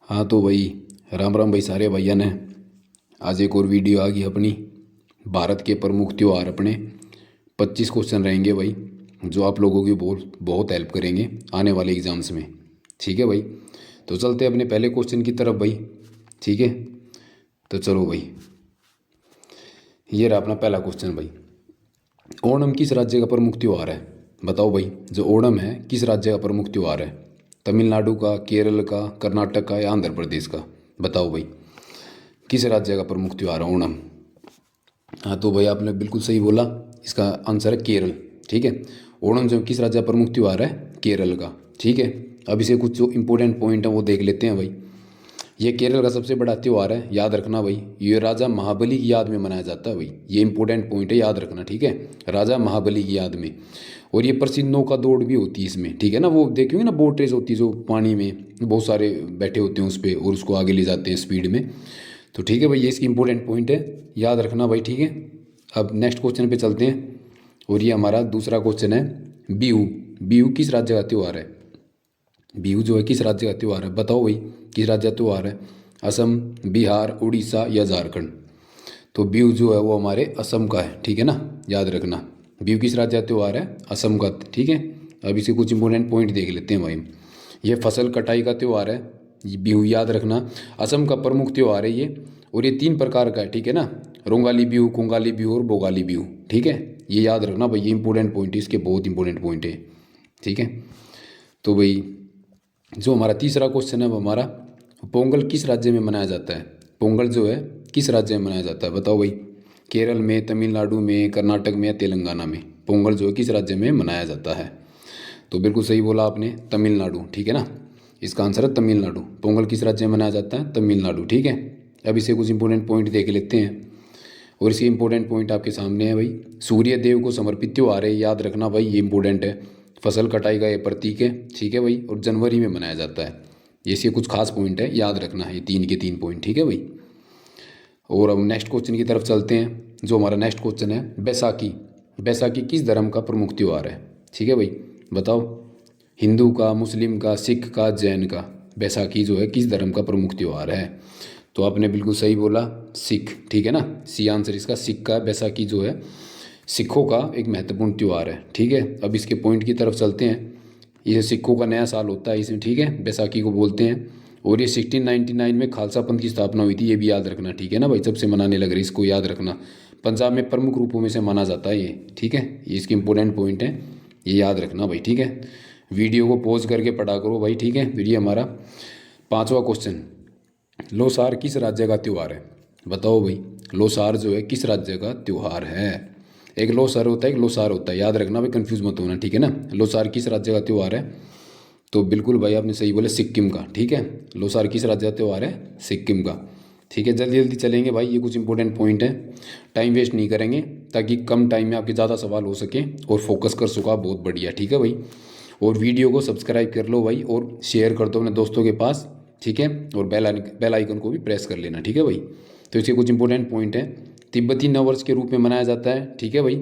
हाँ तो भाई, राम राम भाई सारे भैया ने। आज एक और वीडियो आ गई अपनी। भारत के प्रमुख त्योहार अपने 25 क्वेश्चन रहेंगे भाई, जो आप लोगों की बहुत बहुत हेल्प करेंगे आने वाले एग्जाम्स में। ठीक है भाई, तो चलते हैं अपने पहले क्वेश्चन की तरफ भाई। ठीक है, तो चलो भाई, ये रहा अपना पहला क्वेश्चन भाई। ओणम किस राज्य का प्रमुख त्यौहार है? बताओ भाई, जो ओणम है किस राज्य का प्रमुख त्यौहार है? तमिलनाडु का, केरल का, कर्नाटक का या आंध्र प्रदेश का? बताओ भाई, किस राज्य का प्रमुख त्यौहार है ओणम? हाँ तो भाई आपने बिल्कुल सही बोला, इसका आंसर है केरल। ठीक है, ओणम जो किस राज्य का प्रमुख त्यौहार है? केरल का। ठीक है, अब इसे कुछ जो इंपॉर्टेंट पॉइंट है वो देख लेते हैं भाई। ये केरल का सबसे बड़ा त्यौहार है, याद रखना भाई। ये राजा महाबली की याद में मनाया जाता है भाई, ये इंपॉर्टेंट पॉइंट है, याद रखना। ठीक है, राजा महाबली की याद में। और ये प्रसिद्ध नौका दौड़ भी होती है इसमें। ठीक है ना, वो देखेंगे ना, बोट रेस होती है जो पानी में बहुत सारे बैठे होते हैं उस पर और उसको आगे ले जाते हैं स्पीड में। तो ठीक है भाई, ये इसकी इंपॉर्टेंट पॉइंट है, याद रखना भाई। ठीक है, अब नेक्स्ट क्वेश्चन पे चलते हैं। और ये हमारा दूसरा क्वेश्चन है, बिहू। बिहू किस राज्य का त्यौहार है? बिहू जो है किस राज्य का त्यौहार है? बताओ भाई, किस राज्य का त्यौहार है? असम, बिहार, उड़ीसा या झारखंड? तो बिहू जो है वो हमारे असम का है। ठीक है ना, याद रखना। बिहू किस राज्य का त्यौहार है? असम का। ठीक है, अब इसे कुछ इंपॉर्टेंट पॉइंट देख लेते हैं भाई। ये फसल कटाई का त्यौहार है, ये बिहू, याद रखना। असम का प्रमुख त्यौहार है ये। और ये 3 प्रकार का है। ठीक है ना, रोंगाली बिहू, कोंगाली बिहू और बोगाली बिहू। ठीक है, ये याद रखना भाई, ये इंपॉर्टेंट पॉइंट है, इसके बहुत इंपॉर्टेंट पॉइंट है। ठीक है, तो भाई जो हमारा तीसरा क्वेश्चन है वो हमारा, पोंगल किस राज्य में मनाया जाता है? पोंगल जो है किस राज्य में मनाया जाता है? बताओ भाई, केरल में, तमिलनाडु में, कर्नाटक में या तेलंगाना में? पोंगल जो है किस राज्य में मनाया जाता है? तो बिल्कुल सही बोला आपने, तमिलनाडु। ठीक है ना, इसका आंसर है तमिलनाडु। पोंगल किस राज्य में मनाया जाता है? तमिलनाडु। ठीक है, अब इसे कुछ इंपॉर्टेंट पॉइंट देख लेते हैं। और इसके इंपॉर्टेंट पॉइंट आपके सामने है भाई। सूर्य देव को समर्पित त्यौहार है, याद रखना भाई, ये इंपॉर्टेंट है। फसल कटाई का ये प्रतीक है। ठीक है भाई, और जनवरी में मनाया जाता है। ये इसके कुछ खास पॉइंट है, याद रखना है, ये 3 के 3 पॉइंट। ठीक है भाई, और अब नेक्स्ट क्वेश्चन की तरफ चलते हैं। जो हमारा नेक्स्ट क्वेश्चन है, बैसाखी। बैसाखी किस धर्म का प्रमुख त्यौहार है? ठीक है भाई, बताओ, हिंदू का, मुस्लिम का, सिख का, जैन का? बैसाखी जो है किस धर्म का प्रमुख त्यौहार है? तो आपने बिल्कुल सही बोला, सिख। ठीक है ना, सी आंसर इसका सिख का। बैसाखी जो है सिखों का एक महत्वपूर्ण त्यौहार है। ठीक है, अब इसके पॉइंट की तरफ चलते हैं। ये सिखों का नया साल होता है इसमें। ठीक है, बैसाखी को बोलते हैं। और ये 1699 में खालसा पंथ की स्थापना हुई थी, ये भी याद रखना। ठीक है ना भाई, जब से मनाने लग रही, इसको याद रखना। पंजाब में प्रमुख रूपों में से माना जाता है ये। ठीक है, ये इसके इंपॉर्टेंट पॉइंट है, ये याद रखना भाई। ठीक है, वीडियो को पॉज करके पढ़ा करो भाई। ठीक है, फिर ये हमारा 5वां क्वेश्चन, लोसार किस राज्य का त्यौहार है? बताओ भाई, लोसार जो है किस राज्य का त्यौहार है? एक लोसर होता है, एक लोसार होता है, याद रखना भाई, कंफ्यूज मत होना। ठीक है ना, लोसार किस राज्य का त्यौहार है? तो बिल्कुल भाई आपने सही बोला, सिक्किम का। ठीक है, लोसार किस राज्य का त्यौहार है? सिक्किम का। ठीक है, जल्दी जल्दी चलेंगे भाई, ये कुछ इंपॉर्टेंट पॉइंट है, टाइम वेस्ट नहीं करेंगे, ताकि कम टाइम में आपके ज़्यादा सवाल हो सके और फोकस कर सका। बहुत बढ़िया। ठीक है भाई, और वीडियो को सब्सक्राइब कर लो भाई, और शेयर कर दो अपने दोस्तों के पास। ठीक है, और बेल आइकन को भी प्रेस कर लेना। ठीक है भाई, तो इसके कुछ इंपॉर्टेंट पॉइंट है। तिब्बती नववर्ष के रूप में मनाया जाता है। ठीक है भाई,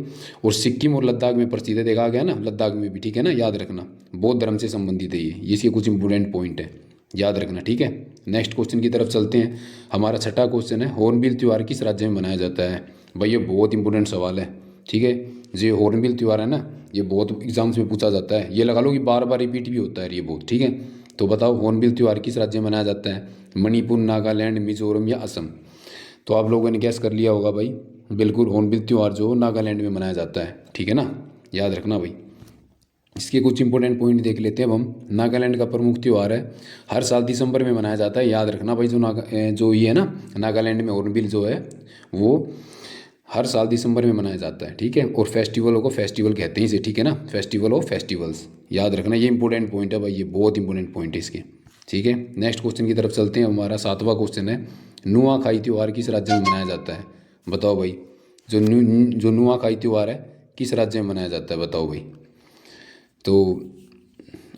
और सिक्किम और लद्दाख में प्रसिद्ध है, देखा गया ना, लद्दाख में भी। ठीक है ना, याद रखना, बौद्ध धर्म से संबंधित है ये इसके कुछ इंपॉर्टेंट पॉइंट है, याद रखना। ठीक है, नेक्स्ट क्वेश्चन की तरफ चलते हैं। हमारा छठा क्वेश्चन है, हॉर्नबिल त्यौहार किस राज्य में मनाया जाता है? भाई ये बहुत इंपॉर्टेंट सवाल है। ठीक है, जो हॉर्नबिल त्यौहार है ना, ये बहुत एग्जाम्स में पूछा जाता है, ये लगा लो कि बार बार रिपीट भी होता है ये बहुत। ठीक है, तो बताओ, हॉर्नबिल त्यौहार किस राज्य में मनाया जाता है? मणिपुर, नागालैंड, मिजोरम या असम? तो आप लोगों ने गैस कर लिया होगा भाई, बिल्कुल हॉर्नबिल त्यौहार जो नागालैंड में मनाया जाता है। ठीक है ना, याद रखना भाई। इसके कुछ इंपॉर्टेंट पॉइंट देख लेते हैं अब हम। नागालैंड का प्रमुख त्यौहार है, हर साल दिसंबर में मनाया जाता है, याद रखना भाई। जो ये है ना, नागालैंड में हॉर्नबिल जो है वो हर साल दिसंबर में मनाया जाता है। ठीक है, और फेस्टिवलों को फेस्टिवल कहते हैं इसे। ठीक है ना, फेस्टिवल ऑफ फेस्टिवल्स, याद रखना, ये इंपॉर्टेंट पॉइंट है भाई, ये बहुत इंपॉर्टेंट पॉइंट है इसके। ठीक है, नेक्स्ट क्वेश्चन की तरफ चलते हैं। हमारा 7वां क्वेश्चन है, नुआखाई त्यौहार किस राज्य में मनाया जाता है? बताओ भाई, जो नुआखाई त्यौहार है किस राज्य में मनाया जाता है? बताओ भाई। तो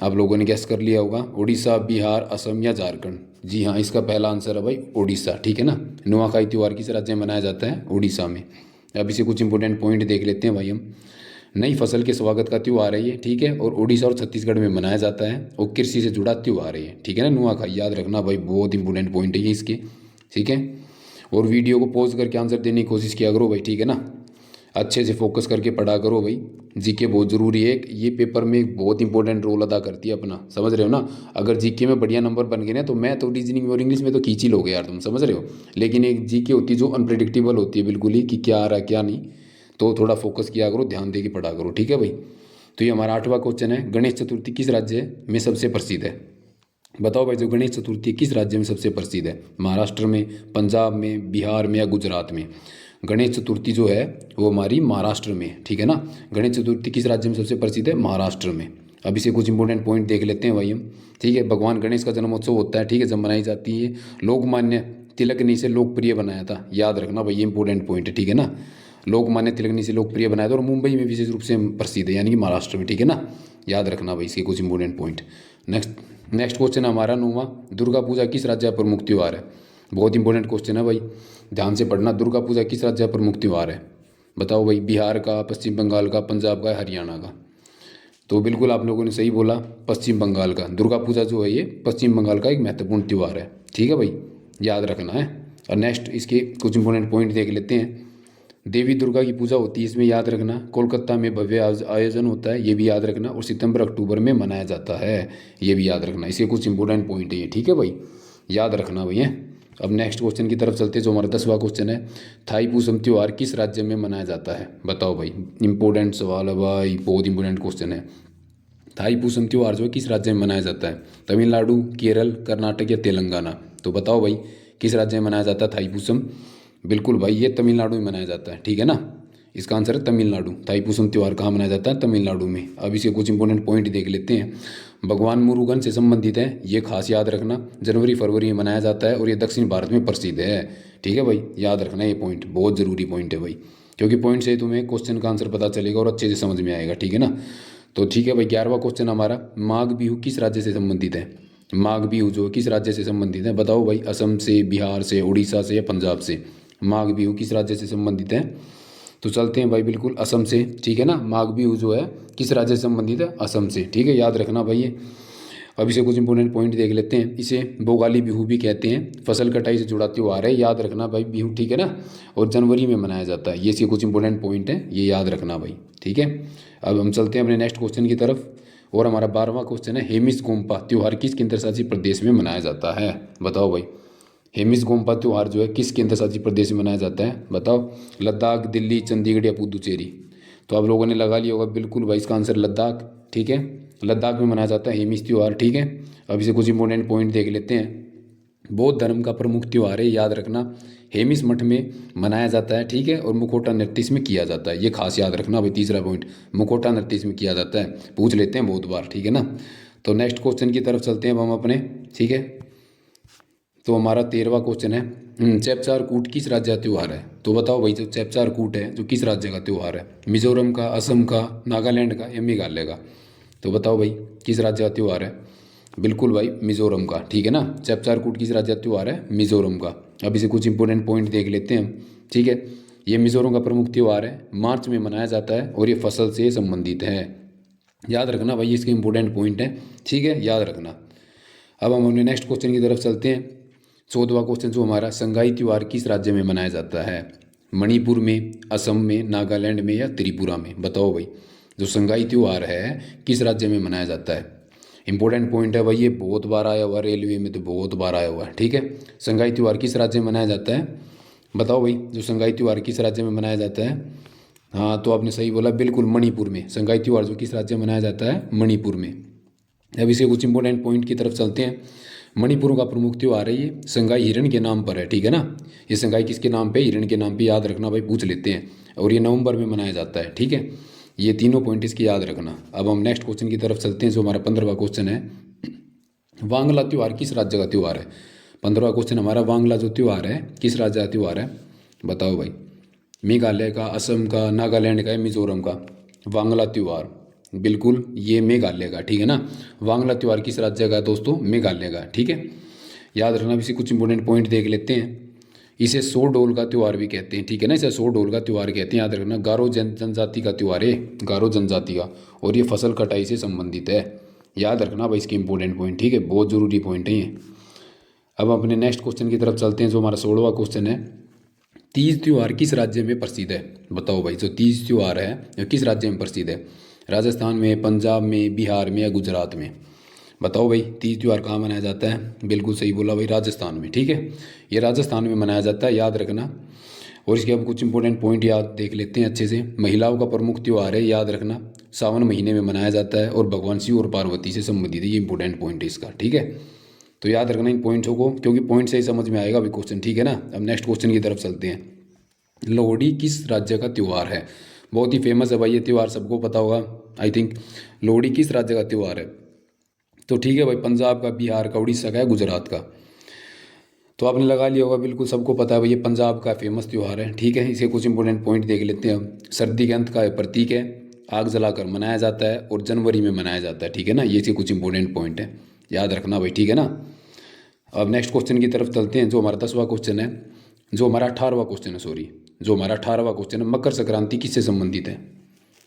आप लोगों ने गैस कर लिया होगा, उड़ीसा, बिहार, असम या झारखंड? जी हाँ, इसका पहला आंसर है भाई उड़ीसा। ठीक है ना, नुआखाई त्यौहार किस राज्य में मनाया जाता है? उड़ीसा में। अब इसे कुछ इंपॉर्टेंट पॉइंट देख लेते हैं भाई हम। नई फसल के स्वागत का त्यौहार है ये, ठीक है। और उड़ीसा और छत्तीसगढ़ में मनाया जाता है और कृषि से जुड़ा त्यौहार है ये, ठीक है ना। नुआखाई याद रखना भाई, बहुत इंपॉर्टेंट पॉइंट है ये इसके, ठीक है। और वीडियो को पॉज करके आंसर देने की कोशिश किया करो भाई, ठीक है ना। अच्छे से फोकस करके पढ़ा करो भाई, जीके बहुत ज़रूरी है। ये पेपर में एक बहुत इंपॉर्टेंट रोल अदा करती है अपना, समझ रहे हो ना। अगर जीके में बढ़िया नंबर बन गए ना तो मैथ और रीजनिंग और इंग्लिश में तो खींच ही लोगे यार तुम, समझ रहे हो। लेकिन एक जीके होती है जो अनप्रिडिक्टेबल होती है बिल्कुल ही, कि क्या आ रहा है क्या नहीं। तो थोड़ा फोकस किया करो, ध्यान दे के पढ़ा करो, ठीक है भाई। तो ये हमारा 8वां क्वेश्चन है, गणेश चतुर्थी किस राज्य में सबसे प्रसिद्ध है। बताओ भाई, जो गणेश चतुर्थी किस राज्य में सबसे प्रसिद्ध है। महाराष्ट्र में, पंजाब में, बिहार में या गुजरात में। गणेश चतुर्थी जो है वो हमारी महाराष्ट्र में है, ठीक है ना। गणेश चतुर्थी किस राज्य में सबसे प्रसिद्ध है, महाराष्ट्र में। अब इसे कुछ इंपॉर्टेंट पॉइंट देख लेते हैं भाई हम, ठीक है। भगवान गणेश का जन्मोत्सव होता है, ठीक है, जब मनाई जाती है। लोकमान्य तिलक ने इसे लोकप्रिय बनाया था, याद रखना भाई, ये इंपॉर्टेंट पॉइंट है, ठीक है ना। लोकमान्य तिलक ने इसे लोकप्रिय बनाया था और मुंबई में विशेष रूप से प्रसिद्ध है, यानी कि महाराष्ट्र में, ठीक है ना। याद रखना भाई इसके कुछ इंपॉर्टेंट पॉइंट। नेक्स्ट क्वेश्चन हमारा 9वां, दुर्गा पूजा किस राज्य का प्रमुख त्यौहार है। बहुत इंपॉर्टेंट क्वेश्चन है भाई, ध्यान से पढ़ना। दुर्गा पूजा किस राज्य का प्रमुख त्यौहार है। बताओ भाई, बिहार का, पश्चिम बंगाल का, पंजाब का, हरियाणा का। तो बिल्कुल आप लोगों ने सही बोला, पश्चिम बंगाल का। दुर्गा पूजा जो है ये पश्चिम बंगाल का एक महत्वपूर्ण त्यौहार है, ठीक है भाई, याद रखना है। और नेक्स्ट इसके कुछ इंपॉर्टेंट पॉइंट देख लेते हैं। देवी दुर्गा की पूजा होती है, इसमें याद रखना। कोलकाता में भव्य आयोजन होता है, ये भी याद रखना। और सितंबर अक्टूबर में मनाया जाता है, ये भी याद रखना। इसके कुछ इंपॉर्टेंट पॉइंट है ये, ठीक है भाई, याद रखना भैया। अब नेक्स्ट क्वेश्चन की तरफ चलते हैं, जो हमारा 10वां क्वेश्चन है। थाई पूसम त्यौहार किस राज्य में मनाया जाता है। बताओ भाई, इंपॉर्टेंट सवाल है भाई, बहुत इंपॉर्टेंट क्वेश्चन है। थाई पूसम त्यौहार जो है किस राज्य में मनाया जाता है। तमिलनाडु, केरल, कर्नाटक या तेलंगाना। तो बताओ भाई, किस राज्य में मनाया जाता है थाई पूसम। बिल्कुल भाई, ये तमिलनाडु में मनाया जाता है, ठीक है ना। इसका आंसर है तमिलनाडु। थाई पूसम त्यौहार कहाँ मनाया जाता है, तमिलनाडु में। अब इसके कुछ इंपॉर्टेंट पॉइंट देख लेते हैं। भगवान मुरुगन से संबंधित है, ये खास याद रखना। जनवरी फरवरी में मनाया जाता है और ये दक्षिण भारत में प्रसिद्ध है, ठीक है भाई, याद रखना। ये पॉइंट बहुत ज़रूरी पॉइंट है भाई, क्योंकि पॉइंट से तुम्हें क्वेश्चन का आंसर पता चलेगा और अच्छे से समझ में आएगा, ठीक है ना। तो ठीक है भाई, 11वां क्वेश्चन हमारा, माघ बिहू किस राज्य से संबंधित है। माघ बिहू जो किस राज्य से संबंधित है। बताओ भाई, असम से, बिहार से, उड़ीसा से या पंजाब से। माघ बिहू किस राज्य से संबंधित है। तो चलते हैं भाई, बिल्कुल असम से, ठीक है ना। माघ बिहू जो है किस राज्य से संबंधित है, असम से, ठीक है, याद रखना भाई ये। अब इसे कुछ इंपॉर्टेंट पॉइंट देख लेते हैं। इसे भोगाली बिहू भी कहते हैं, फसल कटाई से जुड़ा त्यौहार है, याद रखना भाई, बिहू, ठीक है ना। और जनवरी में मनाया जाता है, ये इसके कुछ इंपॉर्टेंट पॉइंट है, ये याद रखना भाई, ठीक है। अब हम चलते हैं अपने नेक्स्ट क्वेश्चन की तरफ, और हमारा 12वां क्वेश्चन है, हेमिस गोम्पा त्यौहार किस केंद्र शासित प्रदेश में मनाया जाता है। बताओ भाई, हेमिस गोम्पा त्यौहार जो है किस केंद्र शासित प्रदेश में मनाया जाता है। बताओ, लद्दाख, दिल्ली, चंडीगढ़ या पुदुचेरी। तो आप लोगों ने लगा लिया होगा, बिल्कुल भाई, इसका आंसर लद्दाख, ठीक है, लद्दाख में मनाया जाता है हेमिस त्यौहार, ठीक है। अब इसे कुछ इंपॉर्टेंट पॉइंट देख लेते हैं। बौद्ध धर्म का प्रमुख त्यौहार है, याद रखना, हेमिस मठ में मनाया जाता है, ठीक है। और मुखौटा नृत्य इसमें किया जाता है, ये खास याद रखना भाई। तीसरा पॉइंट, मुखौटा नृत्य इसमें किया जाता है, पूछ लेते हैं बहुत बार, ठीक है ना। तो नेक्स्ट क्वेश्चन की तरफ चलते हैं अब हम अपने, ठीक है। तो हमारा 13वां क्वेश्चन है, चैपचार कूट किस राज्य का त्यौहार है। तो बताओ भाई, जो चैपचार कूट है जो किस राज्य का त्यौहार है। मिजोरम का, असम का, नागालैंड का या मेघालय का। तो बताओ भाई, किस राज्य का त्यौहार है। बिल्कुल भाई, मिजोरम का, ठीक है ना। चैपचार कूट किस राज्य का त्यौहार है, मिजोरम का। अब इसे कुछ इंपॉर्टेंट पॉइंट देख लेते हैं, ठीक है। ये मिजोरम का प्रमुख त्यौहार है, मार्च में मनाया जाता है और ये फसल से संबंधित है, याद रखना भाई, इसके इंपॉर्टेंट पॉइंट है, ठीक है, याद रखना। अब हम अपने नेक्स्ट क्वेश्चन की तरफ चलते हैं। 14वां क्वेश्चन जो हमारा, संगाई त्यौहार किस राज्य में मनाया जाता है। मणिपुर में, असम में, नागालैंड में या त्रिपुरा में। बताओ भाई, जो संगाई त्यौहार है किस राज्य में मनाया जाता है। इंपॉर्टेंट पॉइंट है भाई, ये बहुत बार आया हुआ, रेलवे में तो बहुत बार आया हुआ है, ठीक है। संगाई त्यौहार किस राज्य में मनाया जाता है। बताओ भाई, जो संगाई त्यौहार किस राज्य में मनाया जाता है। हाँ, तो आपने सही बोला, बिल्कुल मणिपुर में। संगाई त्यौहार जो किस राज्य में मनाया जाता है, मणिपुर में। अब इसे कुछ इंपॉर्टेंट पॉइंट की तरफ चलते हैं। मणिपुर का प्रमुख त्यौहार है ये, संगाई हिरण के नाम पर है, ठीक है ना। ये संगाई किसके नाम पे, हिरण के नाम पे, याद रखना भाई, पूछ लेते हैं। और ये नवंबर में मनाया जाता है, ठीक है। ये तीनों पॉइंट इसकी याद रखना। अब हम नेक्स्ट क्वेश्चन की तरफ चलते हैं, जो हमारा 15वां क्वेश्चन है, वांगला त्यौहार किस राज्य का त्यौहार है। 15वां क्वेश्चन हमारा, वांगला जो त्यौहार है किस राज्य का त्यौहार है। बताओ भाई, मेघालय का, असम का, नागालैंड का या मिजोरम का। वांगला त्यौहार, बिल्कुल ये मेघालय का, ठीक है ना। वांगला त्यौहार किस राज्य का दोस्तों, मेघालय का, ठीक है, याद रखना। इसी कुछ इंपॉर्टेंट पॉइंट देख लेते हैं। इसे सौ डोल का त्यौहार भी कहते हैं, ठीक है ना, इसे सौ डोल का त्यौहार कहते हैं, याद रखना। गारो जनजाति का त्यौहार है, गारो जनजाति का, और ये फसल कटाई से संबंधित है, याद रखना भाई इसके इंपॉर्टेंट पॉइंट, ठीक है, बहुत ज़रूरी पॉइंट है ये। अब अपने नेक्स्ट क्वेश्चन की तरफ चलते हैं, जो हमारा 16वां क्वेश्चन है। तीज त्यौहार किस राज्य में प्रसिद्ध है? बताओ भाई, जो तीज त्यौहार है किस राज्य में प्रसिद्ध है? राजस्थान में, पंजाब में, बिहार में या गुजरात में? बताओ भाई, तीज त्यौहार कहाँ मनाया जाता है? बिल्कुल सही बोला भाई, राजस्थान में, ठीक है, ये राजस्थान में मनाया जाता है, याद रखना। और इसके अब कुछ इंपॉर्टेंट पॉइंट याद देख लेते हैं अच्छे से। महिलाओं का प्रमुख त्यौहार है, याद रखना, सावन महीने में मनाया जाता है और भगवान शिव और पार्वती से संबंधित है, ये इंपॉर्टेंट पॉइंट है इसका, ठीक है। तो याद रखना इन पॉइंट्सों को, क्योंकि पॉइंट से ही समझ में आएगा अभी क्वेश्चन, ठीक है ना। अब नेक्स्ट क्वेश्चन की तरफ चलते हैं। लोहड़ी किस राज्य का त्यौहार है? बहुत ही फेमस है भाई ये त्यौहार, सबको पता होगा आई थिंक। लोहड़ी किस राज्य का त्यौहार है? तो ठीक है भाई, पंजाब का, बिहार का, उड़ीसा का, गुजरात का? तो आपने लगा लिया होगा, बिल्कुल सबको पता है भाई, ये पंजाब का फेमस त्यौहार है, ठीक है। इसके कुछ इंपॉर्टेंट पॉइंट देख लेते हैं हम। सर्दी के अंत का प्रतीक है, आग जलाकर मनाया जाता है और जनवरी में मनाया जाता है, ठीक है ना, ये इसके कुछ इंपॉर्टेंट पॉइंट है, याद रखना भाई, ठीक है ना। अब नेक्स्ट क्वेश्चन की तरफ चलते हैं, जो हमारा 10वां क्वेश्चन है, जो हमारा 18वां क्वेश्चन है, सॉरी, जो हमारा 18वां क्वेश्चन है। मकर संक्रांति किससे संबंधित है?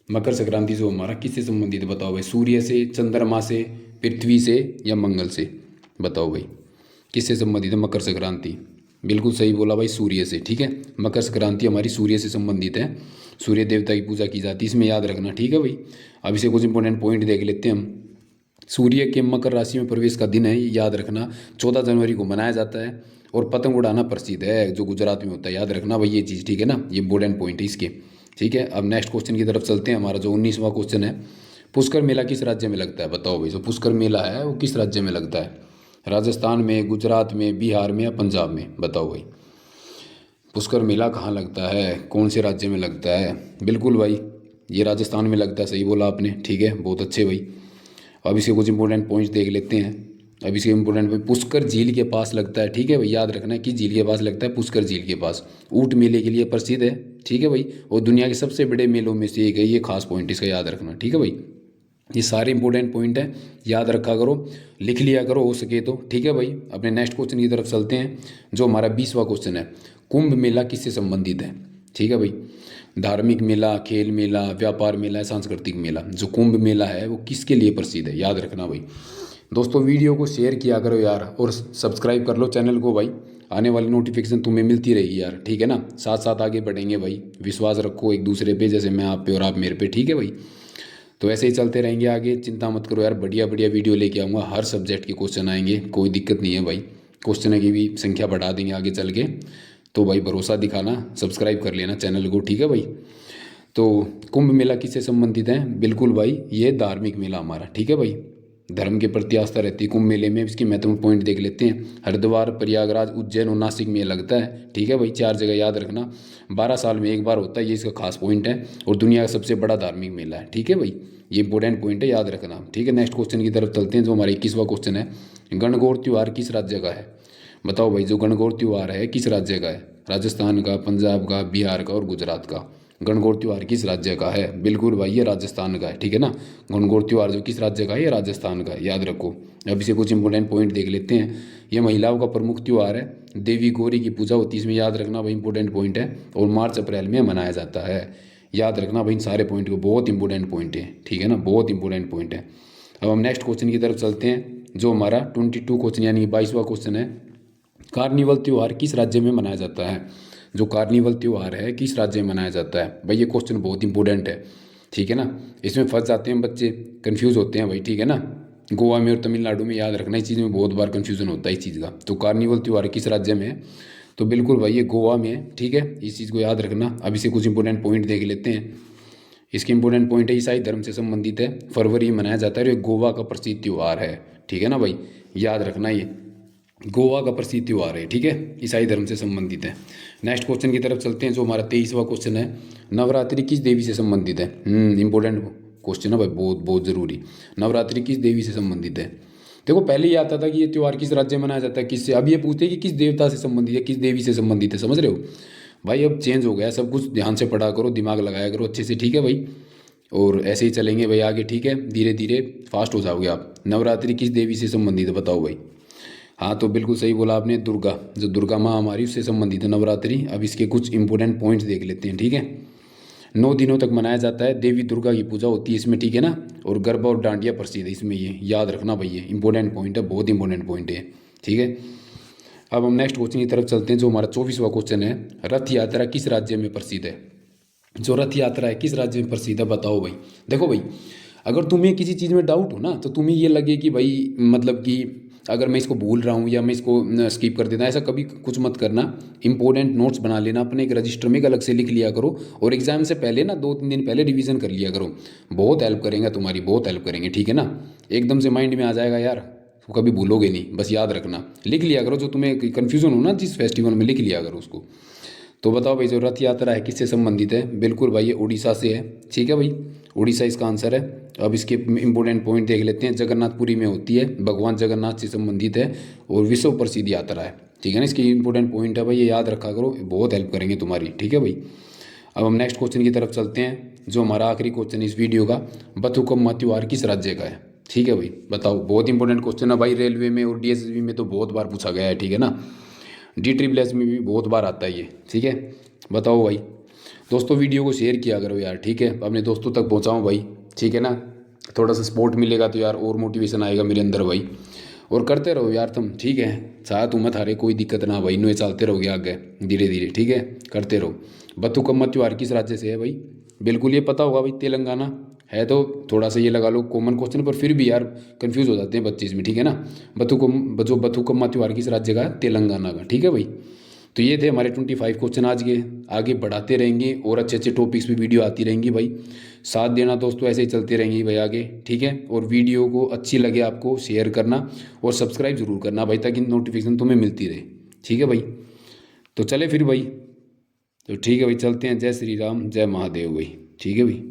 मकर संक्रांति जो हमारा किससे संबंधित है? बताओ भाई, सूर्य से, चंद्रमा से, पृथ्वी से या मंगल से? बताओ भाई, किससे संबंधित है मकर संक्रांति? बिल्कुल सही बोला भाई, सूर्य से, ठीक है। मकर संक्रांति हमारी सूर्य से संबंधित है, सूर्य देवता की पूजा की जाती है इसमें, याद रखना, ठीक है भाई। अब इसे कुछ इंपॉर्टेंट पॉइंट देख लेते हैं हम। सूर्य के मकर राशि में प्रवेश का दिन है, याद रखना, 14 जनवरी को मनाया जाता है। और पतंग उड़ाना प्रसिद्ध है, जो गुजरात में होता है, याद रखना भाई ये चीज़, ठीक है ना, ये इंपॉर्टेंट पॉइंट है इसके, ठीक है। अब नेक्स्ट क्वेश्चन की तरफ चलते हैं, हमारा जो 19वां क्वेश्चन है। पुष्कर मेला किस राज्य में लगता है? बताओ भाई, जो पुष्कर मेला है वो किस राज्य में लगता है? राजस्थान में, गुजरात में, बिहार में या पंजाब में? बताओ भाई, पुष्कर मेला कहाँ लगता है, कौन से राज्य में लगता है? बिल्कुल भाई, ये राजस्थान में लगता है, सही बोला आपने, ठीक है, बहुत अच्छे भाई। अब इसके कुछ इंपॉर्टेंट पॉइंट्स देख लेते हैं। अब इसके इंपॉर्टेंट पॉइंट, पुष्कर झील के पास लगता है, ठीक है भाई, याद रखना है कि झील के पास लगता है, पुष्कर झील के पास। ऊँट मेले के लिए प्रसिद्ध है, ठीक है भाई, और दुनिया के सबसे बड़े मेलों में से एक है, ये खास पॉइंट इसका याद रखना, ठीक है भाई। ये सारे इंपॉर्टेंट पॉइंट हैं, याद रखा करो, लिख लिया करो हो सके तो, ठीक है भाई। अपने नेक्स्ट क्वेश्चन की तरफ चलते हैं, जो हमारा 20वां क्वेश्चन है। कुंभ मेला किससे संबंधित है? ठीक है भाई, धार्मिक मेला, खेल मेला, व्यापार मेला, सांस्कृतिक मेला। जो कुंभ मेला है वो किसके लिए प्रसिद्ध है, याद रखना भाई। दोस्तों वीडियो को शेयर किया करो यार, और सब्सक्राइब कर लो चैनल को भाई, आने वाली नोटिफिकेशन तुम्हें मिलती रहेगी यार, ठीक है ना। साथ साथ आगे बढ़ेंगे भाई, विश्वास रखो एक दूसरे पे, जैसे मैं आप पे और आप मेरे पे, ठीक है भाई। तो ऐसे ही चलते रहेंगे आगे, चिंता मत करो यार, बढ़िया बढ़िया वीडियो लेके आऊँगा, हर सब्जेक्ट के क्वेश्चन आएंगे, कोई दिक्कत नहीं है भाई। क्वेश्चन की भी संख्या बढ़ा देंगे आगे चल के, तो भाई भरोसा दिखाना, सब्सक्राइब कर लेना चैनल को, ठीक है भाई। तो कुंभ मेला किससे संबंधित है? बिल्कुल भाई, ये धार्मिक मेला हमारा, ठीक है भाई, धर्म के प्रति आस्था रहती है कुंभ मेले में। इसकी महत्वपूर्ण पॉइंट देख लेते हैं। हरिद्वार, प्रयागराज, उज्जैन और नासिक में ये लगता है, ठीक है भाई, 4 जगह याद रखना। 12 साल में एक बार होता है, ये इसका खास पॉइंट है, और दुनिया का सबसे बड़ा धार्मिक मेला है, ठीक है भाई, ये इंपॉर्टेंट पॉइंट है, याद रखना, ठीक है। नेक्स्ट क्वेश्चन की तरफ चलते हैं, जो हमारा 21वां क्वेश्चन है। गणगौर त्यौहार किस राज्य का है? बताओ भाई, जो गणगौर त्यौहार है किस राज्य का है? राजस्थान का, पंजाब का, बिहार का और गुजरात का? गणगौर त्यौहार किस राज्य का है? बिल्कुल भाई, ये राजस्थान का है, ठीक है ना। गणगौर त्यौहार जो किस राज्य का है? ये राजस्थान का है, याद रखो। अब इसे कुछ इंपॉर्टेंट पॉइंट देख लेते हैं। ये महिलाओं का प्रमुख त्यौहार है, देवी गौरी की पूजा होती है इसमें, याद रखना भाई, इंपॉर्टेंट पॉइंट है, और मार्च अप्रैल में मनाया जाता है, याद रखना भाई। इन सारे पॉइंट को, बहुत इंपॉर्टेंट पॉइंट है, ठीक है ना, बहुत इंपॉर्टेंट पॉइंट है। अब हम नेक्स्ट क्वेश्चन की तरफ चलते हैं, जो हमारा 22 क्वेश्चन यानी 22वां क्वेश्चन है। कार्निवल त्यौहार किस राज्य में मनाया जाता है? जो कार्निवल त्यौहार है किस राज्य में मनाया जाता है? भाई ये क्वेश्चन बहुत इंपॉर्टेंट है, ठीक है ना, इसमें फंस जाते हैं बच्चे, कंफ्यूज होते हैं भाई, ठीक है ना। गोवा में और तमिलनाडु में, याद रखना, इस चीज़ में बहुत बार कंफ्यूजन होता है इस चीज़ का। तो कार्निवल त्यौहार किस राज्य में है? तो बिल्कुल भाई, ये गोवा में है, ठीक है, इस चीज़ को याद रखना। अब इसे कुछ इंपॉर्टेंट पॉइंट देख लेते हैं। इसके इंपॉर्टेंट पॉइंट है, ईसाई धर्म से संबंधित है, फरवरी में मनाया जाता है, और ये गोवा का प्रसिद्ध त्यौहार है, ठीक है ना भाई, याद रखना, ये गोवा का प्रसिद्ध त्यौहार है, ठीक है, ईसाई धर्म से संबंधित है। नेक्स्ट क्वेश्चन की तरफ चलते हैं, जो हमारा 23वां क्वेश्चन है। नवरात्रि किस देवी से संबंधित है? इंपॉर्टेंट क्वेश्चन है भाई, बहुत बहुत जरूरी। नवरात्रि किस देवी से संबंधित है? देखो पहले ये आता था कि ये त्यौहार किस राज्य में मनाया जाता है, किससे, अब ये पूछते हैं कि किस देवता से संबंधित है, किस देवी से संबंधित है, समझ रहे हो भाई। अब चेंज हो गया सब कुछ, ध्यान से पढ़ा करो, दिमाग लगाया करो अच्छे से, ठीक है भाई। और ऐसे ही चलेंगे भाई आगे, ठीक है, धीरे धीरे फास्ट हो जाओगे आप। नवरात्रि किस देवी से संबंधित है? बताओ भाई, हाँ तो बिल्कुल सही बोला आपने, दुर्गा, जो दुर्गा माँ हमारी उससे संबंधित है नवरात्रि। अब इसके कुछ इंपॉर्टेंट पॉइंट्स देख लेते हैं, ठीक है। 9 दिनों तक मनाया जाता है, देवी दुर्गा की पूजा होती है इसमें, ठीक है ना। और गरबा और डांडिया प्रसिद्ध है इसमें, ये याद रखना भाई, ये इंपॉर्टेंट पॉइंट है, बहुत इंपॉर्टेंट पॉइंट है, ठीक है। अब हम नेक्स्ट क्वेश्चन की तरफ चलते हैं, जो हमारा 24वां क्वेश्चन है, रथ यात्रा किस राज्य में प्रसिद्ध है। जो रथ यात्रा है किस राज्य में प्रसिद्ध है, बताओ भाई। देखो भाई, अगर तुम्हें किसी चीज़ में डाउट हो ना, तो तुम्हें ये लगे कि भाई मतलब कि अगर मैं इसको भूल रहा हूँ या मैं इसको स्किप कर देता हूँ, ऐसा कभी कुछ मत करना। इंपॉर्टेंट नोट्स बना लेना अपने एक रजिस्टर में, एक अलग से लिख लिया करो, और एग्जाम से पहले ना 2-3 दिन पहले रिवीजन कर लिया करो। बहुत हेल्प करेंगे तुम्हारी, बहुत हेल्प करेंगे, ठीक है ना। एकदम से माइंड में आ जाएगा यार, तो कभी भूलोगे नहीं, बस याद रखना, लिख लिया करो। जो तुम्हें कन्फ्यूजन हो ना जिस फेस्टिवल में, लिख लिया करो उसको। तो बताओ भाई, जो रथ यात्रा है किससे संबंधित है। बिल्कुल भाई, ये उड़ीसा से है, ठीक है भाई, उड़ीसा इसका आंसर है। अब इसके इंपॉर्टेंट पॉइंट देख लेते हैं। जगन्नाथपुरी में होती है, भगवान जगन्नाथ से संबंधित है और विश्व प्रसिद्ध यात्रा है, ठीक है ना। इसकी इंपॉर्टेंट पॉइंट है भाई, ये याद रखा करो, बहुत हेल्प करेंगे तुम्हारी, ठीक है भाई। अब हम नेक्स्ट क्वेश्चन की तरफ चलते हैं, जो हमारा आखिरी क्वेश्चन इस वीडियो का, बथुकम्मा त्योहार किस राज्य का है, ठीक है भाई। बताओ, बहुत इंपॉर्टेंट क्वेश्चन है भाई, रेलवे में और डीएसएसबी में तो बहुत बार पूछा गया है, ठीक है ना। DSSS में भी बहुत बार आता है ये, ठीक है। बताओ भाई। दोस्तों वीडियो को शेयर किया करो यार, ठीक है, अपने दोस्तों तक पहुंचाओ भाई, ठीक है ना। थोड़ा सा सपोर्ट मिलेगा तो यार और मोटिवेशन आएगा मेरे अंदर भाई। और करते रहो यार तुम, ठीक है, साथ मत हारे, कोई दिक्कत ना भाई, नो चलते रहोगे आगे धीरे धीरे, ठीक है, करते रहो। बथुकम्मा त्योहार किस राज्य से है भाई। बिल्कुल ये पता होगा भाई, तेलंगाना है। तो थोड़ा सा ये लगा लो कॉमन क्वेश्चन, पर फिर भी यार कंफ्यूज हो जाते हैं बच्चे इसमें, ठीक है ना। बथुकम्मा त्योहार किस राज्य का है, तेलंगाना का, ठीक है भाई। तो ये थे हमारे 25 क्वेश्चन आज के। आगे बढ़ाते रहेंगे और अच्छे अच्छे टॉपिक्स पे वीडियो आती रहेंगी भाई, साथ देना दोस्तों, ऐसे ही चलते रहेंगी भाई आगे, ठीक है। और वीडियो को अच्छी लगे आपको शेयर करना और सब्सक्राइब जरूर करना भाई, ताकि नोटिफिकेशन तुम्हें मिलती रहे, ठीक है भाई। तो चले फिर भाई, तो ठीक है भाई, चलते हैं। जय श्री राम, जय महादेव भाई, ठीक है भाई।